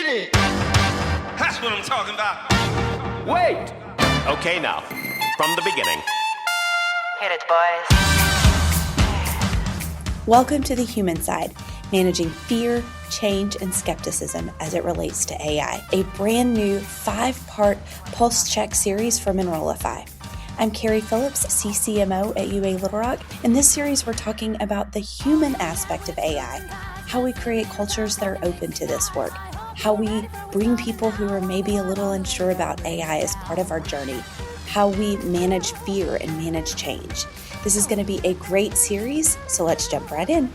it. That's what I'm talking about. Wait! Okay, now, from the beginning. Hit it, boys. Welcome to the human side, managing fear, change, and skepticism as it relates to AI, a brand new 5-part pulse check series from Enrollify. I'm Carrie Phillips, CCMO at UA Little Rock. In this series, we're talking about the human aspect of AI, how we create cultures that are open to this work, how we bring people who are maybe a little unsure about AI as part of our journey, how we manage fear and manage change. This is going to be a great series, so let's jump right in.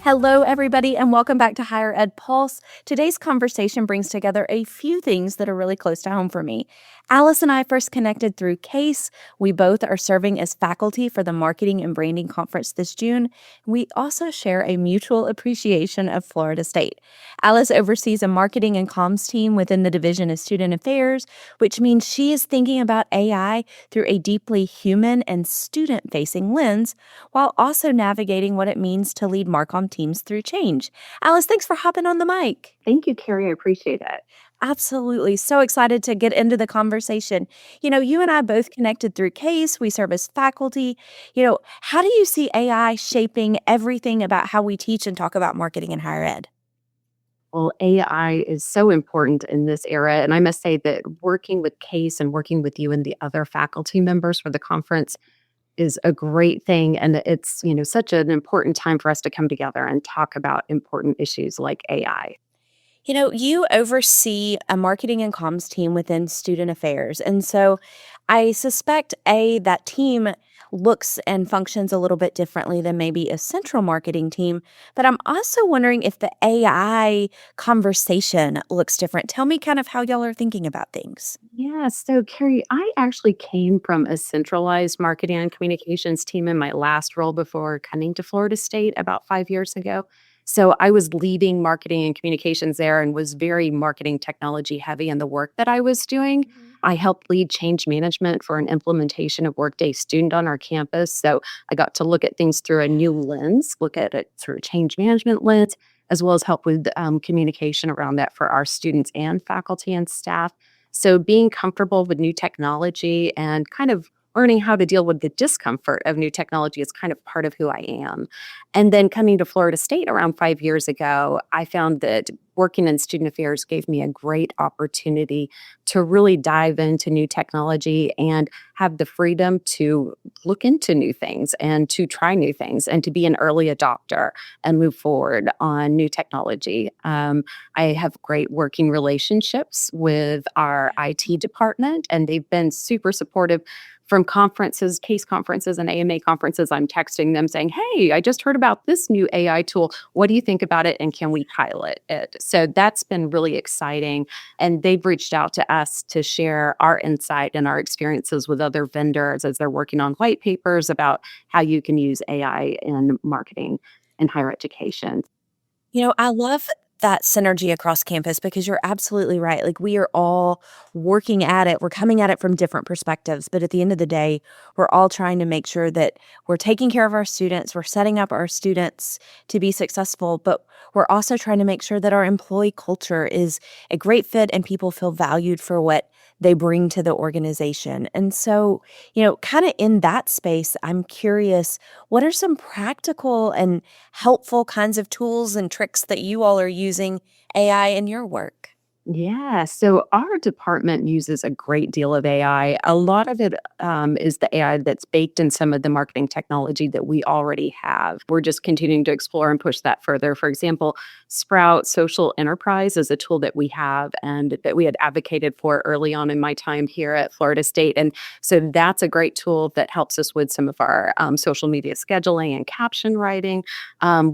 Hello, everybody, and welcome back to Higher Ed Pulse. Today's conversation brings together a few things that are really close to home for me. Alice and I first connected through CASE. We both are serving as faculty for the Marketing and Branding Conference this June. We also share a mutual appreciation of Florida State. Alice oversees a marketing and comms team within the Division of Student Affairs, which means she is thinking about AI through a deeply human and student-facing lens, while also navigating what it means to lead Marcom teams through change. Alice, thanks for hopping on the mic. Thank you, Carrie. I appreciate it. Absolutely. So excited to get into the conversation. You and I both connected through CASE. We serve as faculty. How do you see AI shaping everything about how we teach and talk about marketing in higher ed? Well, AI is so important in this era. And I must say that working with CASE and working with you and the other faculty members for the conference is a great thing. And it's, such an important time for us to come together and talk about important issues like AI. You oversee a marketing and comms team within student affairs. And so I suspect, that team looks and functions a little bit differently than maybe a central marketing team. But I'm also wondering if the AI conversation looks different. Tell me kind of how y'all are thinking about things. Yeah. So, Carrie, I actually came from a centralized marketing and communications team in my last role before coming to Florida State about 5 years ago. So I was leading marketing and communications there and was very marketing technology heavy in the work that I was doing. I helped lead change management for an implementation of Workday Student on our campus. So I got to look at things through a new lens, look at it through a change management lens, as well as help with communication around that for our students and faculty and staff. So being comfortable with new technology and kind of learning how to deal with the discomfort of new technology is kind of part of who I am. And then coming to Florida State around 5 years ago, I found that working in student affairs gave me a great opportunity to really dive into new technology and have the freedom to look into new things and to try new things and to be an early adopter and move forward on new technology. I have great working relationships with our IT department, and they've been super supportive. From conferences, CASE conferences, and AMA conferences, I'm texting them saying, hey, I just heard about this new AI tool. What do you think about it? And can we pilot it? So that's been really exciting. And they've reached out to us to share our insight and our experiences with other vendors as they're working on white papers about how you can use AI in marketing and higher education. I love that synergy across campus because you're absolutely right. Like, we are all working at it. We're coming at it from different perspectives. But at the end of the day, we're all trying to make sure that we're taking care of our students. We're setting up our students to be successful. But we're also trying to make sure that our employee culture is a great fit and people feel valued for what they bring to the organization. And so, kind of in that space, I'm curious, what are some practical and helpful kinds of tools and tricks that you all are using AI in your work? Yeah, so our department uses a great deal of AI. A lot of it is the AI that's baked in some of the marketing technology that we already have. We're just continuing to explore and push that further. For example, Sprout Social Enterprise is a tool that we have and that we had advocated for early on in my time here at Florida State. And so that's a great tool that helps us with some of our social media scheduling and caption writing.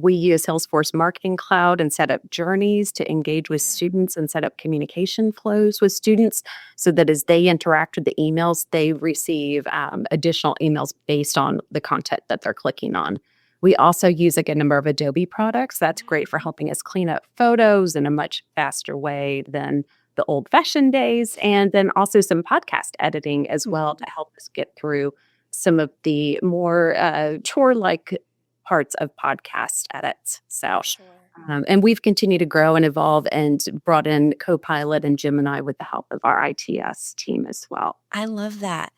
We use Salesforce Marketing Cloud and set up journeys to engage with students and set up communication flows with students so that as they interact with the emails, they receive additional emails based on the content that they're clicking on. We also use a number of Adobe products. That's great for helping us clean up photos in a much faster way than the old-fashioned days. And then also some podcast editing as well to help us get through some of the more chore-like parts of podcast edits. So, and we've continued to grow and evolve and brought in Copilot and Gemini with the help of our ITS team as well. I love that.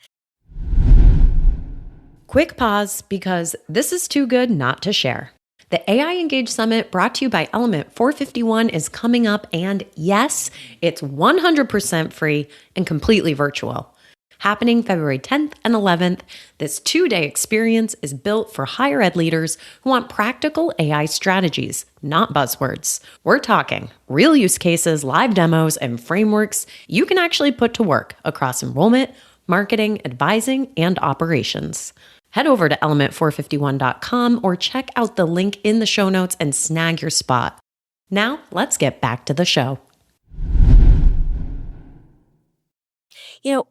Quick pause because this is too good not to share. The AI Engage Summit brought to you by Element 451 is coming up, and yes, it's 100% free and completely virtual. Happening February 10th and 11th, this 2-day experience is built for higher ed leaders who want practical AI strategies, not buzzwords. We're talking real use cases, live demos, and frameworks you can actually put to work across enrollment, marketing, advising, and operations. Head over to element451.com or check out the link in the show notes and snag your spot. Now, let's get back to the show.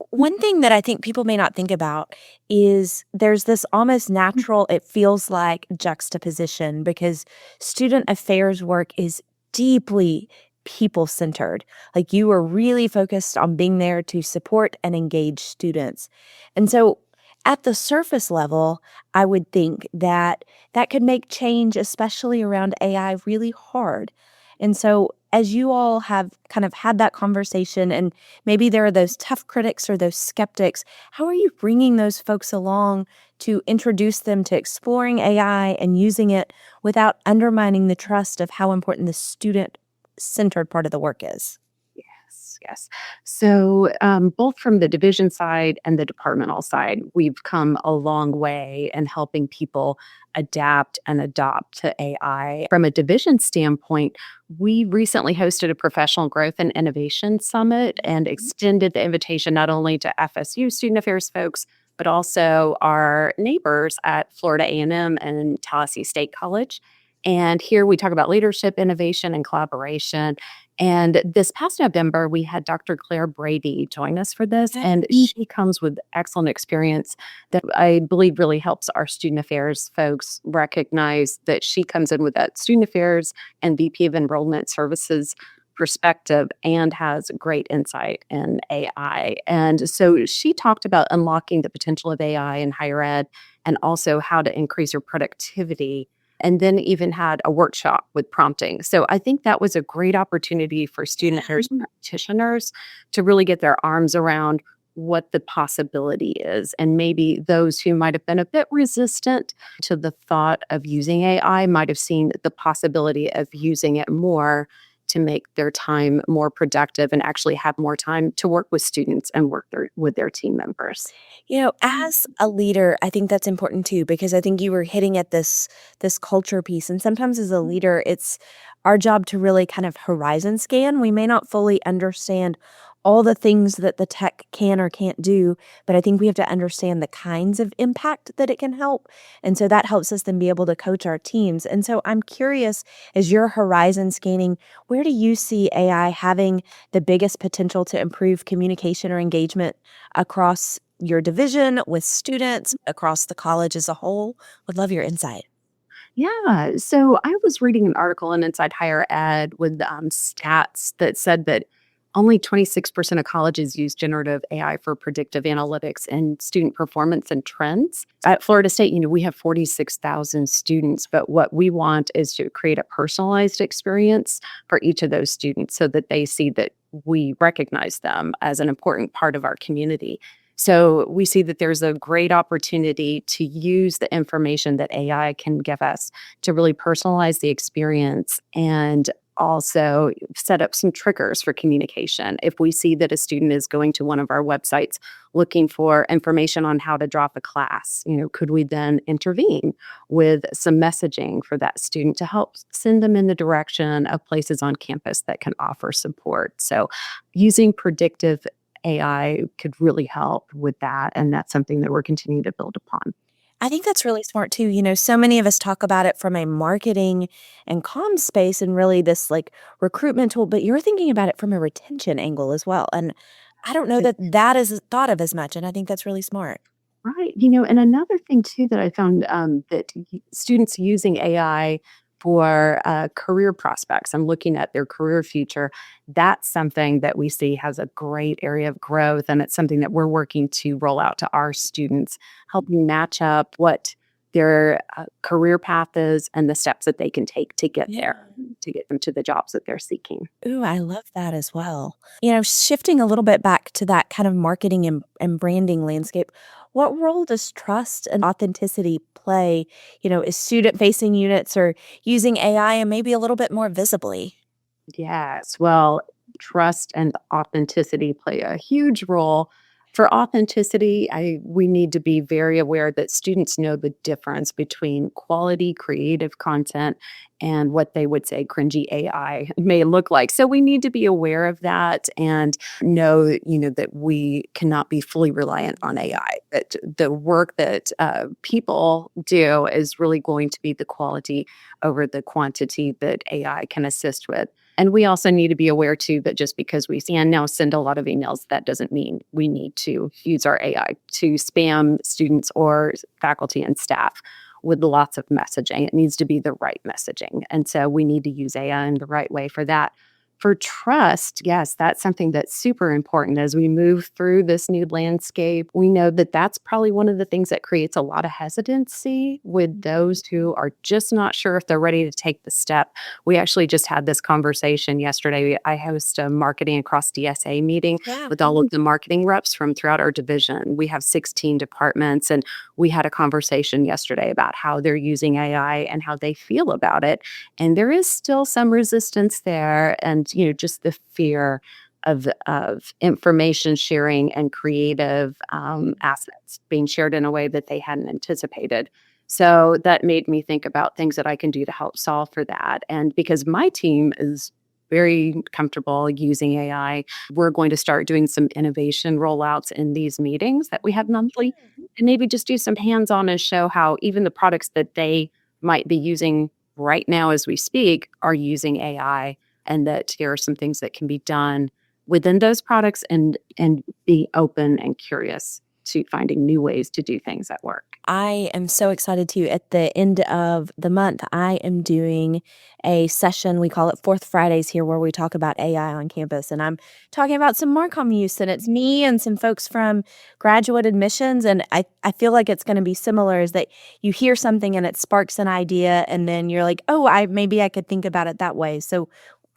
One thing that I think people may not think about is there's this almost natural, it feels like, juxtaposition because student affairs work is deeply people-centered. Like you are really focused on being there to support and engage students. And so at the surface level, I would think that that could make change, especially around AI, really hard. And so as you all have kind of had that conversation, and maybe there are those tough critics or those skeptics, how are you bringing those folks along to introduce them to exploring AI and using it without undermining the trust of how important the student-centered part of the work is? Yes. So, both from the division side and the departmental side, we've come a long way in helping people adapt and adopt to AI. From a division standpoint, we recently hosted a professional growth and innovation summit and extended the invitation not only to FSU student affairs folks, but also our neighbors at Florida A&M and Tallahassee State College. And here we talk about leadership, innovation, and collaboration. And this past November, we had Dr. Claire Brady join us for this. And she comes with excellent experience that I believe really helps our student affairs folks recognize that she comes in with that student affairs and VP of Enrollment Services perspective and has great insight in AI. And so she talked about unlocking the potential of AI in higher ed and also how to increase your productivity, and then even had a workshop with prompting. So I think that was a great opportunity for student affairs practitioners to really get their arms around what the possibility is. And maybe those who might have been a bit resistant to the thought of using AI might have seen the possibility of using it more to make their time more productive and actually have more time to work with students and work with their team members. As a leader, I think that's important too, because I think you were hitting at this culture piece. And sometimes as a leader, it's our job to really kind of horizon scan. We may not fully understand all the things that the tech can or can't do, but I think we have to understand the kinds of impact that it can help. And so that helps us then be able to coach our teams. And so I'm curious, as you're horizon scanning, where do you see AI having the biggest potential to improve communication or engagement across your division, with students, across the college as a whole? Would love your insight. Yeah. So I was reading an article in Inside Higher Ed with stats that said that only 26% of colleges use generative AI for predictive analytics and student performance and trends. At Florida State, we have 46,000 students, but what we want is to create a personalized experience for each of those students so that they see that we recognize them as an important part of our community. So we see that there's a great opportunity to use the information that AI can give us to really personalize the experience and also set up some triggers for communication. If we see that a student is going to one of our websites looking for information on how to drop a class, could we then intervene with some messaging for that student to help send them in the direction of places on campus that can offer support? So using predictive AI could really help with that. And that's something that we're continuing to build upon. I think that's really smart too. So many of us talk about it from a marketing and comms space and really this like recruitment tool, but you're thinking about it from a retention angle as well. And I don't know that that is thought of as much. And I think that's really smart. Right. And another thing too that I found that students using AI for career prospects and looking at their career future, that's something that we see has a great area of growth. And it's something that we're working to roll out to our students, helping match up what their career path is and the steps that they can take to get there, to get them to the jobs that they're seeking. Ooh, I love that as well. Shifting a little bit back to that kind of marketing and branding landscape, what role does trust and authenticity play, as student-facing units are using AI and maybe a little bit more visibly? Yes. Well, trust and authenticity play a huge role. For authenticity, we need to be very aware that students know the difference between quality creative content and what they would say cringy AI may look like. So we need to be aware of that and know, that we cannot be fully reliant on AI. That the work that people do is really going to be the quality over the quantity that AI can assist with. And we also need to be aware, too, that just because we can now send a lot of emails, that doesn't mean we need to use our AI to spam students or faculty and staff with lots of messaging. It needs to be the right messaging. And so we need to use AI in the right way for that. For trust, yes, that's something that's super important as we move through this new landscape. We know that that's probably one of the things that creates a lot of hesitancy with those who are just not sure if they're ready to take the step. We actually just had this conversation yesterday. I host a marketing across DSA meeting with all of the marketing reps from throughout our division. We have 16 departments, and we had a conversation yesterday about how they're using AI and how they feel about it. And there is still some resistance there. And just the fear of information sharing and creative assets being shared in a way that they hadn't anticipated. So that made me think about things that I can do to help solve for that. And because my team is very comfortable using AI, we're going to start doing some innovation rollouts in these meetings that we have monthly, and maybe just do some hands-on and show how even the products that they might be using right now as we speak are using AI, and that here are some things that can be done within those products and be open and curious to finding new ways to do things at work. I am so excited too. At the end of the month, I am doing a session. We call it Fourth Fridays here, where we talk about AI on campus. And I'm talking about some Marcom use. And it's me and some folks from graduate admissions. And I feel like it's going to be similar, is that you hear something and it sparks an idea. And then you're like, oh, maybe I could think about it that way. So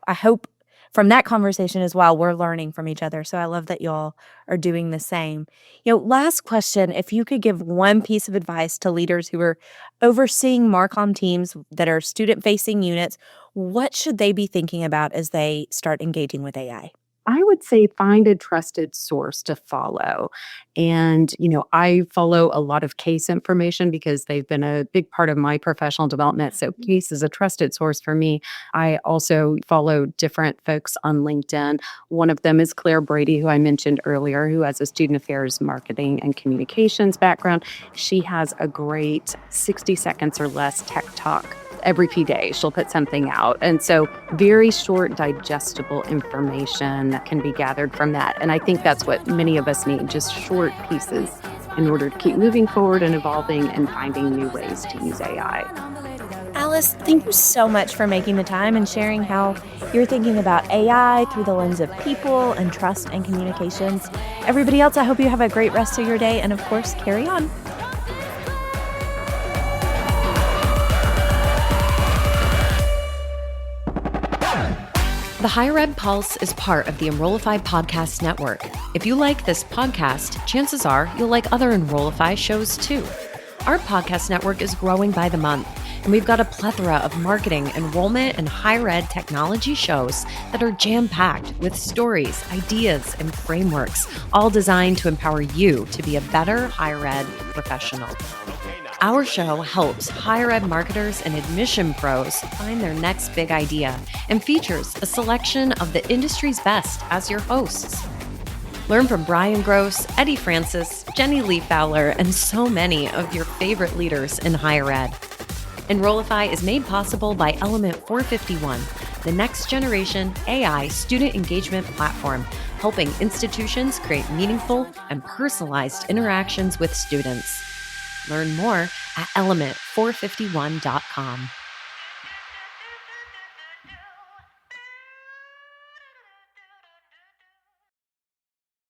I hope from that conversation as well, we're learning from each other. So I love that y'all are doing the same. Last question, if you could give one piece of advice to leaders who are overseeing Marcom teams that are student-facing units, what should they be thinking about as they start engaging with AI? I would say find a trusted source to follow. And, I follow a lot of case information because they've been a big part of my professional development. So case is a trusted source for me. I also follow different folks on LinkedIn. One of them is Claire Brady, who I mentioned earlier, who has a student affairs, marketing, and communications background. She has a great 60 seconds or less tech talk. Every few days, she'll put something out. And so very short, digestible information can be gathered from that. And I think that's what many of us need, just short pieces in order to keep moving forward and evolving and finding new ways to use AI. Alice, thank you so much for making the time and sharing how you're thinking about AI through the lens of people and trust and communications. Everybody else, I hope you have a great rest of your day. And of course, carry on. The Higher Ed Pulse is part of the Enrollify Podcast Network. If you like this podcast, chances are you'll like other Enrollify shows too. Our podcast network is growing by the month, and we've got a plethora of marketing, enrollment, and higher ed technology shows that are jam-packed with stories, ideas, and frameworks, all designed to empower you to be a better higher ed professional. Our show helps higher ed marketers and admission pros find their next big idea and features a selection of the industry's best as your hosts. Learn from Brian Gross, Eddie Francis, Jenny Lee Fowler, and so many of your favorite leaders in higher ed. Enrollify is made possible by Element 451, the next generation AI student engagement platform, helping institutions create meaningful and personalized interactions with students. Learn more at element451.com.